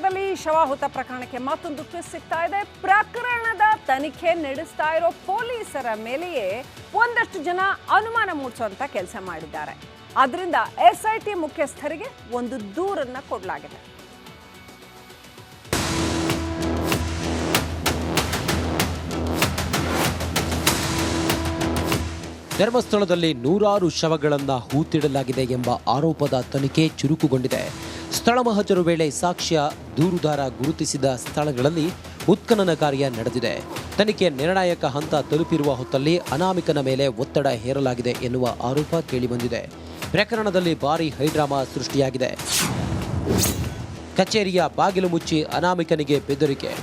ಧರ್ಮಸ್ಥಳದಲ್ಲಿ ಶವಾಹುತ ಪ್ರಕರಣಕ್ಕೆ ಮತ್ತೊಂದು ಟ್ವಿಸ್ಟ್ ಸಿಗ್ತಾ ಇದೆ. ಪ್ರಕರಣದ ತನಿಖೆ ನಡೆಸ್ತಾ ಇರೋ ಪೊಲೀಸರ ಮೇಲೆಯೇ ಒಂದಷ್ಟು ಜನ ಅನುಮಾನ ಮೂಡಿಸುವಂತ ಕೆಲಸ ಮಾಡಿದ್ದಾರೆ. ಅದರಿಂದ SIT ಮುಖ್ಯಸ್ಥರಿಗೆ ಒಂದು ದೂರನ್ನ ಕೊಡಲಾಗಿದೆ. ಧರ್ಮಸ್ಥಳದಲ್ಲಿ ನೂರಾರು ಶವಗಳನ್ನ ಹೂತಿಡಲಾಗಿದೆ ಎಂಬ ಆರೋಪದ ತನಿಖೆ ಚುರುಕುಗೊಂಡಿದೆ. ಸ್ಥಳ ಮಹಜರು ವೇಳೆ ಸಾಕ್ಷ್ಯ ದೂರುದಾರ ಗುರುತಿಸಿದ ಸ್ಥಳಗಳಲ್ಲಿ ಉತ್ಖನನ ಕಾರ್ಯ ನಡೆದಿದೆ. ತನಿಖೆ ನಿರ್ಣಾಯಕ ಹಂತ ತಲುಪಿರುವ ಹೊತ್ತಲ್ಲಿ ಅನಾಮಿಕನ ಮೇಲೆ ಒತ್ತಡ ಹೇರಲಾಗಿದೆ ಎನ್ನುವ ಆರೋಪ ಕೇಳಿಬಂದಿದೆ. ಪ್ರಕರಣದಲ್ಲಿ ಭಾರೀ ಹೈಡ್ರಾಮಾ ಸೃಷ್ಟಿಯಾಗಿದೆ. ಕಚೇರಿಯ ಬಾಗಿಲು ಮುಚ್ಚಿ ಅನಾಮಿಕನಿಗೆ ಬೆದರಿಕೆ.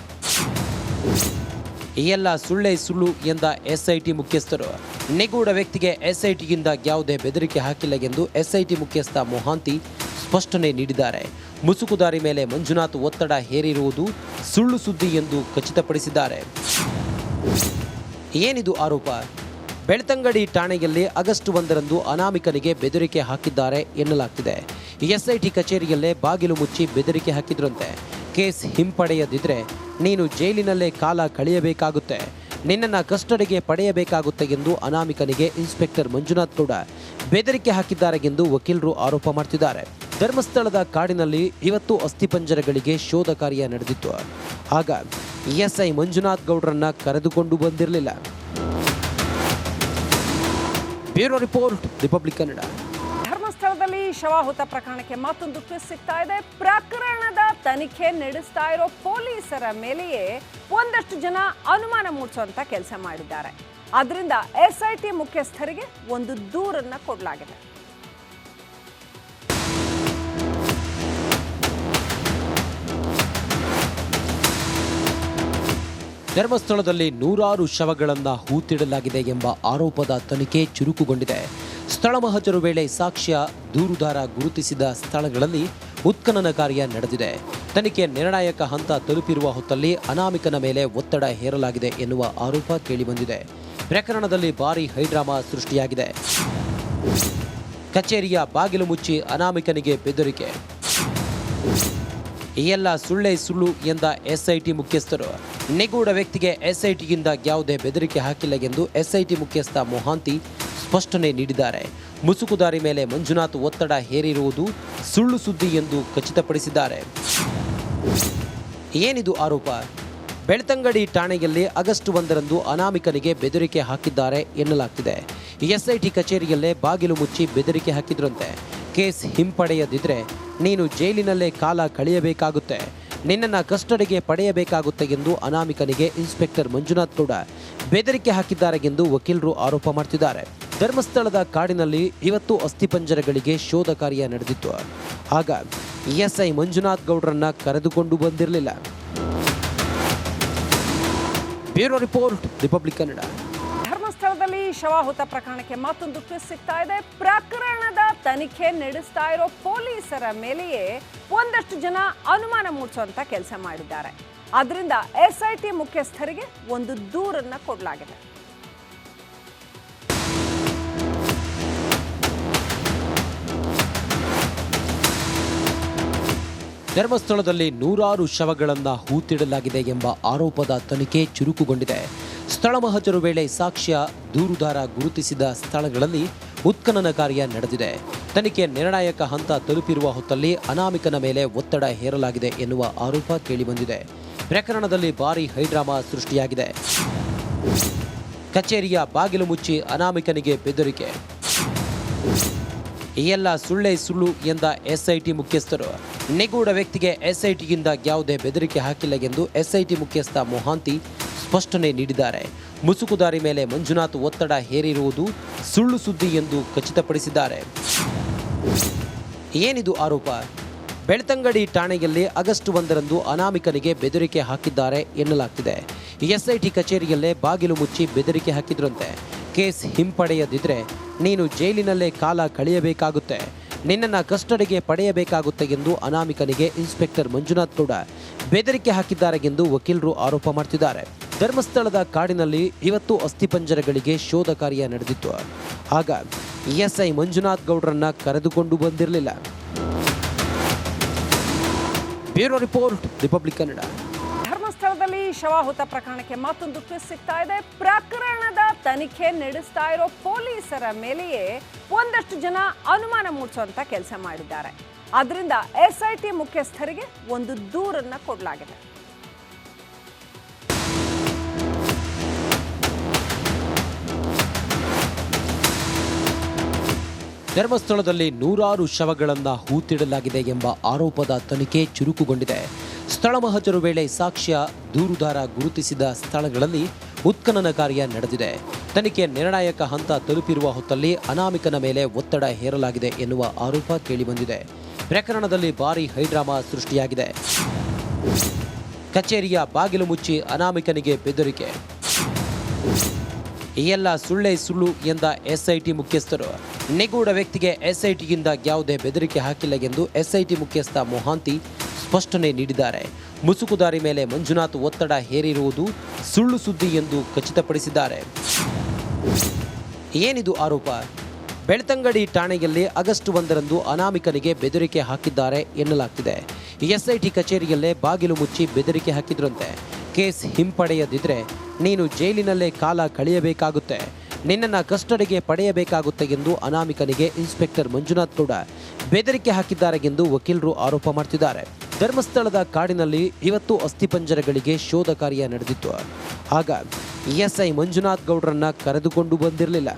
ಈ ಎಲ್ಲ ಸುಳ್ಳೇ ಸುಳ್ಳು ಎಂದ SIT ಮುಖ್ಯಸ್ಥರು. ನಿಗೂಢ ವ್ಯಕ್ತಿಗೆ SITಗಿಂದ ಯಾವುದೇ ಬೆದರಿಕೆ ಹಾಕಿಲ್ಲ ಎಂದು SIT ಮುಖ್ಯಸ್ಥ ಮೊಹಾಂತಿ ಸ್ಪಷ್ಟನೆ ನೀಡಿದ್ದಾರೆ. ಮುಸುಕುದಾರಿ ಮೇಲೆ ಮಂಜುನಾಥ್ ಒತ್ತಡ ಹೇರಿರುವುದು ಸುಳ್ಳು ಸುದ್ದಿ ಎಂದು ಖಚಿತಪಡಿಸಿದ್ದಾರೆ. ಏನಿದು ಆರೋಪ? ಬೆಳ್ತಂಗಡಿ ಠಾಣೆಯಲ್ಲಿ ಆಗಸ್ಟ್ 1ರಂದು ಅನಾಮಿಕನಿಗೆ ಬೆದರಿಕೆ ಹಾಕಿದ್ದಾರೆ ಎನ್ನಲಾಗ್ತಿದೆ. SIT ಕಚೇರಿಯಲ್ಲೇ ಬಾಗಿಲು ಮುಚ್ಚಿ ಬೆದರಿಕೆ ಹಾಕಿದ್ರಂತೆ. ಕೇಸ್ ಹಿಂಪಡೆಯದಿದ್ರೆ ನೀನು ಜೈಲಿನಲ್ಲೇ ಕಾಲ ಕಳೆಯಬೇಕಾಗುತ್ತೆ, ನಿನ್ನನ್ನು ಕಸ್ಟಡಿಗೆ ಪಡೆಯಬೇಕಾಗುತ್ತೆ ಎಂದು ಅನಾಮಿಕನಿಗೆ ಇನ್ಸ್ಪೆಕ್ಟರ್ ಮಂಜುನಾಥ್ ಗೌಡ ಬೆದರಿಕೆ ಹಾಕಿದ್ದಾರೆ ಎಂದು ವಕೀಲರು ಆರೋಪ ಮಾಡ್ತಿದ್ದಾರೆ. ಧರ್ಮಸ್ಥಳದ ಕಾಡಿನಲ್ಲಿ ಇವತ್ತು ಅಸ್ಥಿಪಂಜರಗಳಿಗೆ ಶೋಧ ಕಾರ್ಯ ನಡೆದಿತ್ತು. ಆಗ SI ಮಂಜುನಾಥ್ ಗೌಡರನ್ನ ಕರೆದುಕೊಂಡು ಬಂದಿರಲಿಲ್ಲ. Bureau report, republic Kannada. ಧರ್ಮಸ್ಥಳದಲ್ಲಿ ಶವಾಹುತ ಪ್ರಕರಣಕ್ಕೆ ಮತ್ತೊಂದು ಟ್ವಿಸ್ಟ್ ಸಿಗ್ತಾ ಇದೆ. ಪ್ರಕರಣದ ತನಿಖೆ ನಡೆಸ್ತಾ ಇರೋ ಪೊಲೀಸರ ಮೇಲೆಯೇ ಒಂದಷ್ಟು ಜನ ಅನುಮಾನ ಮೂಡಿಸುವಂತ ಕೆಲಸ ಮಾಡಿದ್ದಾರೆ. ಅದರಿಂದ SIT ಮುಖ್ಯಸ್ಥರಿಗೆ ಒಂದು ದೂರನ್ನ ಕೊಡಲಾಗಿದೆ. ಧರ್ಮಸ್ಥಳದಲ್ಲಿ ನೂರಾರು ಶವಗಳನ್ನ ಹೂತಿಡಲಾಗಿದೆ ಎಂಬ ಆರೋಪದ ತನಿಖೆ ಚುರುಕುಗೊಂಡಿದೆ. ಸ್ಥಳ ಮಹಜರು ವೇಳೆ ಸಾಕ್ಷ್ಯ ದೂರುದಾರ ಗುರುತಿಸಿದ ಸ್ಥಳಗಳಲ್ಲಿ ಉತ್ಖನನ ಕಾರ್ಯ ನಡೆದಿದೆ. ತನಿಖೆ ನಿರ್ಣಾಯಕ ಹಂತ ತಲುಪಿರುವ ಹೊತ್ತಲ್ಲಿ ಅನಾಮಿಕನ ಮೇಲೆ ಒತ್ತಡ ಹೇರಲಾಗಿದೆ ಎನ್ನುವ ಆರೋಪ ಕೇಳಿಬಂದಿದೆ. ಪ್ರಕರಣದಲ್ಲಿ ಭಾರೀ ಹೈಡ್ರಾಮಾ ಸೃಷ್ಟಿಯಾಗಿದೆ. ಕಚೇರಿಯ ಬಾಗಿಲು ಮುಚ್ಚಿ ಅನಾಮಿಕನಿಗೆ ಬೆದರಿಕೆ. ಈ ಎಲ್ಲ ಸುಳ್ಳೇ ಸುಳ್ಳು ಎಂದ SIT ಮುಖ್ಯಸ್ಥರು. ನಿಗೂಢ ವ್ಯಕ್ತಿಗೆ SITಗಿಂದ ಯಾವುದೇ ಬೆದರಿಕೆ ಹಾಕಿಲ್ಲ ಎಂದು SIT ಮುಖ್ಯಸ್ಥ ಮೊಹಾಂತಿ ಸ್ಪಷ್ಟನೆ ನೀಡಿದ್ದಾರೆ. ಮುಸುಕುದಾರಿ ಮೇಲೆ ಮಂಜುನಾಥ್ ಒತ್ತಡ ಹೇರಿರುವುದು ಸುಳ್ಳು ಸುದ್ದಿ ಎಂದು ಖಚಿತಪಡಿಸಿದ್ದಾರೆ. ಏನಿದು ಆರೋಪ? ಬೆಳ್ತಂಗಡಿ ಠಾಣೆಯಲ್ಲಿ ಆಗಸ್ಟ್ 1ರಂದು ಅನಾಮಿಕನಿಗೆ ಬೆದರಿಕೆ ಹಾಕಿದ್ದಾರೆ ಎನ್ನಲಾಗ್ತಿದೆ. SIT ಕಚೇರಿಯಲ್ಲೇ ಬಾಗಿಲು ಮುಚ್ಚಿ ಬೆದರಿಕೆ ಹಾಕಿದ್ರಂತೆ. ಕೇಸ್ ಹಿಂಪಡೆಯದಿದ್ರೆ ನೀನು ಜೈಲಿನಲ್ಲೇ ಕಾಲ ಕಳೆಯಬೇಕಾಗುತ್ತೆ, ನಿನ್ನನ್ನು ಕಸ್ಟಡಿಗೆ ಪಡೆಯಬೇಕಾಗುತ್ತೆ ಎಂದು ಅನಾಮಿಕನಿಗೆ ಇನ್ಸ್ಪೆಕ್ಟರ್ ಮಂಜುನಾಥ್ ಗೌಡ ಬೆದರಿಕೆ ಹಾಕಿದ್ದಾರೆ ಎಂದು ವಕೀಲರು ಆರೋಪ ಮಾಡ್ತಿದ್ದಾರೆ. ಧರ್ಮಸ್ಥಳದ ಕಾಡಿನಲ್ಲಿ ಇವತ್ತು ಅಸ್ಥಿಪಂಜರಗಳಿಗೆ ಶೋಧ ಕಾರ್ಯ ನಡೆದಿತ್ತು. ಆಗ SI ಮಂಜುನಾಥ್ ಗೌಡರನ್ನ ಕರೆದುಕೊಂಡು ಬಂದಿರಲಿಲ್ಲ. Bureau report, republic Kannada. ಧರ್ಮಸ್ಥಳದಲ್ಲಿ ಶವಾಹುತ ಪ್ರಕರಣಕ್ಕೆ ಮತ್ತೊಂದು ಟ್ವಿಸ್ಟ್ ಸಿಗ್ತಾ ಇದೆ. ಪ್ರಕರಣದ ತನಿಖೆ ನಡೆಸ್ತಾ ಇರೋ ಪೊಲೀಸರ ಮೇಲೆಯೇ ಒಂದಷ್ಟು ಜನ ಅನುಮಾನ ಮೂಡಿಸುವಂತ ಕೆಲಸ ಮಾಡಿದ್ದಾರೆ. ಅದರಿಂದ SIT ಮುಖ್ಯಸ್ಥರಿಗೆ ಒಂದು ದೂರನ್ನ ಕೊಡಲಾಗಿದೆ. ಧರ್ಮಸ್ಥಳದಲ್ಲಿ ನೂರಾರು ಶವಗಳನ್ನ ಹೂತಿಡಲಾಗಿದೆ ಎಂಬ ಆರೋಪದ ತನಿಖೆ ಚುರುಕುಗೊಂಡಿದೆ. ಸ್ಥಳ ಮಹಜರು ವೇಳೆ ಸಾಕ್ಷ್ಯ ದೂರುದಾರ ಗುರುತಿಸಿದ ಸ್ಥಳಗಳಲ್ಲಿ ಉತ್ಖನನ ಕಾರ್ಯ ನಡೆದಿದೆ. ತನಿಖೆ ನಿರ್ಣಾಯಕ ಹಂತ ತಲುಪಿರುವ ಹೊತ್ತಲ್ಲಿ ಅನಾಮಿಕನ ಮೇಲೆ ಒತ್ತಡ ಹೇರಲಾಗಿದೆ ಎನ್ನುವ ಆರೋಪ ಕೇಳಿಬಂದಿದೆ. ಪ್ರಕರಣದಲ್ಲಿ ಭಾರೀ ಹೈಡ್ರಾಮಾ ಸೃಷ್ಟಿಯಾಗಿದೆ. ಕಚೇರಿಯ ಬಾಗಿಲು ಮುಚ್ಚಿ ಅನಾಮಿಕನಿಗೆ ಬೆದರಿಕೆ. ಈ ಎಲ್ಲ ಸುಳ್ಳೇ ಸುಳ್ಳು ಎಂದ SIT ಮುಖ್ಯಸ್ಥರು. ನಿಗೂಢ ವ್ಯಕ್ತಿಗೆ SITಗಿಂದ ಯಾವುದೇ ಬೆದರಿಕೆ ಹಾಕಿಲ್ಲ ಎಂದು SIT ಮುಖ್ಯಸ್ಥ ಮೊಹಾಂತಿ ಸ್ಪಷ್ಟನೆ ನೀಡಿದ್ದಾರೆ. ಮುಸುಕುದಾರಿ ಮೇಲೆ ಮಂಜುನಾಥ್ ಒತ್ತಡ ಹೇರಿರುವುದು ಸುಳ್ಳು ಸುದ್ದಿ ಎಂದು ಖಚಿತಪಡಿಸಿದ್ದಾರೆ. ಏನಿದು ಆರೋಪ? ಬೆಳ್ತಂಗಡಿ ಠಾಣೆಯಲ್ಲಿ ಆಗಸ್ಟ್ 1ರಂದು ಅನಾಮಿಕನಿಗೆ ಬೆದರಿಕೆ ಹಾಕಿದ್ದಾರೆ ಎನ್ನಲಾಗ್ತಿದೆ. SIT ಕಚೇರಿಯಲ್ಲೇ ಬಾಗಿಲು ಮುಚ್ಚಿ ಬೆದರಿಕೆ ಹಾಕಿದ್ರಂತೆ. ಕೇಸ್ ಹಿಂಪಡೆಯದಿದ್ರೆ ನೀನು ಜೈಲಿನಲ್ಲೇ ಕಾಲ ಕಳೆಯಬೇಕಾಗುತ್ತೆ, ನಿನ್ನನ್ನು ಕಸ್ಟಡಿಗೆ ಪಡೆಯಬೇಕಾಗುತ್ತೆ ಎಂದು ಅನಾಮಿಕನಿಗೆ ಇನ್ಸ್ಪೆಕ್ಟರ್ ಮಂಜುನಾಥ್ ಗೌಡ ಬೆದರಿಕೆ ಹಾಕಿದ್ದಾರೆ ಎಂದು ವಕೀಲರು ಆರೋಪ ಮಾಡ್ತಿದ್ದಾರೆ. ಧರ್ಮಸ್ಥಳದ ಕಾಡಿನಲ್ಲಿ ಇವತ್ತು ಅಸ್ಥಿಪಂಜರಗಳಿಗೆ ಶೋಧ ಕಾರ್ಯ ನಡೆದಿತ್ತು. ಆಗ SI ಮಂಜುನಾಥ್ ಗೌಡರನ್ನ ಕರೆದುಕೊಂಡು ಬಂದಿರಲಿಲ್ಲ. Bureau report, republic Kannada. ಧರ್ಮಸ್ಥಳದಲ್ಲಿ ಶವಾಹುತ ಪ್ರಕರಣಕ್ಕೆ ಮತ್ತೊಂದು ಟ್ವಿಸ್ಟ್ ಸಿಗ್ತಾ ಇದೆ. ಪ್ರಕರಣದ ತನಿಖೆ ನಡೆಸ್ತಾ ಇರೋ ಪೊಲೀಸರ ಮೇಲೆಯೇ ಒಂದಷ್ಟು ಜನ ಅನುಮಾನ ಮೂಡಿಸುವಂತ ಕೆಲಸ ಮಾಡಿದ್ದಾರೆ. ಅದರಿಂದ SIT ಮುಖ್ಯಸ್ಥರಿಗೆ ಒಂದು ದೂರನ್ನ ಕೊಡಲಾಗಿದೆ. ಧರ್ಮಸ್ಥಳದಲ್ಲಿ ನೂರಾರು ಶವಗಳನ್ನ ಹೂತಿಡಲಾಗಿದೆ ಎಂಬ ಆರೋಪದ ತನಿಖೆ ಚುರುಕುಗೊಂಡಿದೆ. ಸ್ಥಳ ಮಹಜರು ವೇಳೆ ಸಾಕ್ಷ್ಯ, ದೂರುದಾರ ಗುರುತಿಸಿದ ಸ್ಥಳಗಳಲ್ಲಿ ಉತ್ಖನನ ಕಾರ್ಯ ನಡೆದಿದೆ. ತನಿಖೆ ನಿರ್ಣಾಯಕ ಹಂತ ತಲುಪಿರುವ ಹೊತ್ತಲ್ಲಿ ಅನಾಮಿಕನ ಮೇಲೆ ಒತ್ತಡ ಹೇರಲಾಗಿದೆ ಎನ್ನುವ ಆರೋಪ ಕೇಳಿಬಂದಿದೆ. ಪ್ರಕರಣದಲ್ಲಿ ಭಾರೀ ಹೈಡ್ರಾಮಾ ಸೃಷ್ಟಿಯಾಗಿದೆ. ಕಚೇರಿಯ ಬಾಗಿಲು ಮುಚ್ಚಿ ಅನಾಮಿಕನಿಗೆ ಬೆದರಿಕೆ. ಈ ಎಲ್ಲ ಸುಳ್ಳೇ ಸುಳ್ಳು ಎಂದ SIT ಮುಖ್ಯಸ್ಥರು. ನಿಗೂಢ ವ್ಯಕ್ತಿಗೆ SITಗಿಂದ ಯಾವುದೇ ಬೆದರಿಕೆ ಹಾಕಿಲ್ಲ ಎಂದು SIT ಮುಖ್ಯಸ್ಥ ಮೊಹಾಂತಿ ಸ್ಪಷ್ಟನೆ ನೀಡಿದ್ದಾರೆ. ಮುಸುಕುದಾರಿ ಮೇಲೆ ಮಂಜುನಾಥ್ ಒತ್ತಡ ಹೇರಿರುವುದು ಸುಳ್ಳು ಸುದ್ದಿ ಎಂದು ಖಚಿತಪಡಿಸಿದ್ದಾರೆ. ಏನಿದು ಆರೋಪ? ಬೆಳ್ತಂಗಡಿ ಠಾಣೆಯಲ್ಲಿ ಆಗಸ್ಟ್ 1ರಂದು ಅನಾಮಿಕನಿಗೆ ಬೆದರಿಕೆ ಹಾಕಿದ್ದಾರೆ ಎನ್ನಲಾಗ್ತಿದೆ. SIT ಕಚೇರಿಯಲ್ಲೇ ಬಾಗಿಲು ಮುಚ್ಚಿ ಬೆದರಿಕೆ ಹಾಕಿದ್ರಂತೆ. ಕೇಸ್ ಹಿಂಪಡೆಯದಿದ್ರೆ ನೀನು ಜೈಲಿನಲ್ಲೇ ಕಾಲ ಕಳೆಯಬೇಕಾಗುತ್ತೆ, ನಿನ್ನನ್ನು ಕಸ್ಟಡಿಗೆ ಪಡೆಯಬೇಕಾಗುತ್ತೆ ಎಂದು ಅನಾಮಿಕನಿಗೆ ಇನ್ಸ್ಪೆಕ್ಟರ್ ಮಂಜುನಾಥ್ ಗೌಡ ಬೆದರಿಕೆ ಹಾಕಿದ್ದಾರೆ ಎಂದು ವಕೀಲರು ಆರೋಪ ಮಾಡ್ತಿದ್ದಾರೆ. ಧರ್ಮಸ್ಥಳದ ಕಾಡಿನಲ್ಲಿ ಇವತ್ತು ಅಸ್ಥಿಪಂಜರಗಳಿಗೆ ಶೋಧ ಕಾರ್ಯ ನಡೆದಿತ್ತು. ಆಗ SI ಮಂಜುನಾಥ್ ಗೌಡರನ್ನ ಕರೆದುಕೊಂಡು ಬಂದಿರಲಿಲ್ಲ.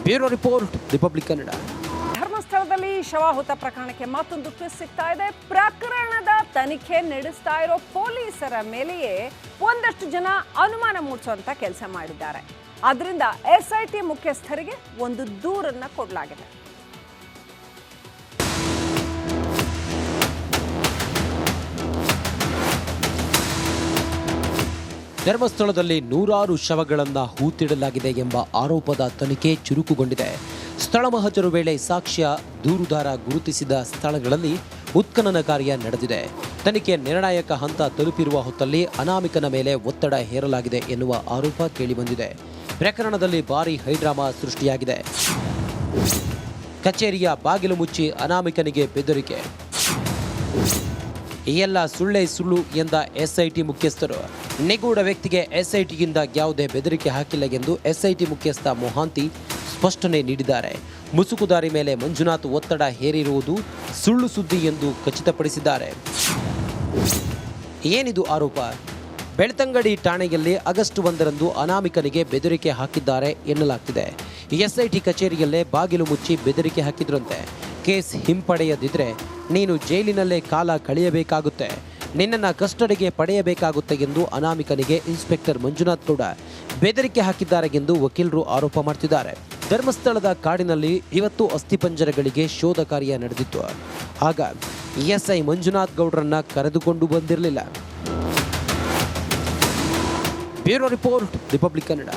Bureau report, republic Kannada. ಧರ್ಮಸ್ಥಳದಲ್ಲಿ ಶವಾಹುತ ಪ್ರಕರಣಕ್ಕೆ ಮತ್ತೊಂದು ಟ್ವಿಸ್ಟ್ ಸಿಗ್ತಾ ಇದೆ. ಪ್ರಕರಣದ ತನಿಖೆ ನಡೆಸ್ತಾ ಇರೋ ಪೊಲೀಸರ ಮೇಲೆಯೇ ಒಂದಷ್ಟು ಜನ ಅನುಮಾನ ಮೂಡಿಸುವಂತ ಕೆಲಸ ಮಾಡಿದ್ದಾರೆ. ಅದರಿಂದ SIT ಮುಖ್ಯಸ್ಥರಿಗೆ ಒಂದು ದೂರನ್ನ ಕೊಡಲಾಗಿದೆ. ಧರ್ಮಸ್ಥಳದಲ್ಲಿ ನೂರಾರು ಶವಗಳನ್ನ ಹೂತಿಡಲಾಗಿದೆ ಎಂಬ ಆರೋಪದ ತನಿಖೆ ಚುರುಕುಗೊಂಡಿದೆ. ಸ್ಥಳ ಮಹಜರು ವೇಳೆ ಸಾಕ್ಷ್ಯ, ದೂರುದಾರ ಗುರುತಿಸಿದ ಸ್ಥಳಗಳಲ್ಲಿ ಉತ್ಖನನ ಕಾರ್ಯ ನಡೆದಿದೆ. ತನಿಖೆ ನಿರ್ಣಾಯಕ ಹಂತ ತಲುಪಿರುವ ಹೊತ್ತಲ್ಲಿ ಅನಾಮಿಕನ ಮೇಲೆ ಒತ್ತಡ ಹೇರಲಾಗಿದೆ ಎನ್ನುವ ಆರೋಪ ಕೇಳಿಬಂದಿದೆ. ಪ್ರಕರಣದಲ್ಲಿ ಭಾರೀ ಹೈಡ್ರಾಮಾ ಸೃಷ್ಟಿಯಾಗಿದೆ. ಕಚೇರಿಯ ಬಾಗಿಲು ಮುಚ್ಚಿ ಅನಾಮಿಕನಿಗೆ ಬೆದರಿಕೆ. ಈ ಎಲ್ಲ ಸುಳ್ಳೇ ಸುಳ್ಳು ಎಂದ SIT ಮುಖ್ಯಸ್ಥರು. ನಿಗೂಢ ವ್ಯಕ್ತಿಗೆ SITಗಿಂದ ಯಾವುದೇ ಬೆದರಿಕೆ ಹಾಕಿಲ್ಲ ಎಂದು SIT ಮುಖ್ಯಸ್ಥ ಮೊಹಾಂತಿ ಸ್ಪಷ್ಟನೆ ನೀಡಿದ್ದಾರೆ. ಮುಸುಕುದಾರಿ ಮೇಲೆ ಮಂಜುನಾಥ್ ಒತ್ತಡ ಹೇರಿರುವುದು ಸುಳ್ಳು ಸುದ್ದಿ ಎಂದು ಖಚಿತಪಡಿಸಿದ್ದಾರೆ. ಏನಿದು ಆರೋಪ? ಬೆಳ್ತಂಗಡಿ ಠಾಣೆಯಲ್ಲಿ ಆಗಸ್ಟ್ 1ರಂದು ಅನಾಮಿಕನಿಗೆ ಬೆದರಿಕೆ ಹಾಕಿದ್ದಾರೆ ಎನ್ನಲಾಗ್ತಿದೆ. SIT ಕಚೇರಿಯಲ್ಲೇ ಬಾಗಿಲು ಮುಚ್ಚಿ ಬೆದರಿಕೆ ಹಾಕಿದ್ರಂತೆ. ಕೇಸ್ ಹಿಂಪಡೆಯದಿದ್ರೆ ನೀನು ಜೈಲಿನಲ್ಲೇ ಕಾಲ ಕಳೆಯಬೇಕಾಗುತ್ತೆ, ನಿನ್ನನ್ನು ಕಸ್ಟಡಿಗೆ ಪಡೆಯಬೇಕಾಗುತ್ತೆ ಎಂದು ಅನಾಮಿಕನಿಗೆ ಇನ್ಸ್ಪೆಕ್ಟರ್ ಮಂಜುನಾಥ್ ಗೌಡ ಬೆದರಿಕೆ ಹಾಕಿದ್ದಾರೆ ಎಂದು ವಕೀಲರು ಆರೋಪ ಮಾಡ್ತಿದ್ದಾರೆ. ಧರ್ಮಸ್ಥಳದ ಕಾಡಿನಲ್ಲಿ ಇವತ್ತು ಅಸ್ಥಿಪಂಜರಗಳಿಗೆ ಶೋಧ ಕಾರ್ಯ ನಡೆದಿತ್ತು. ಆಗ SI ಮಂಜುನಾಥ್ ಗೌಡರನ್ನ ಕರೆದುಕೊಂಡು ಬಂದಿರಲಿಲ್ಲ. Bureau report, republic Kannada.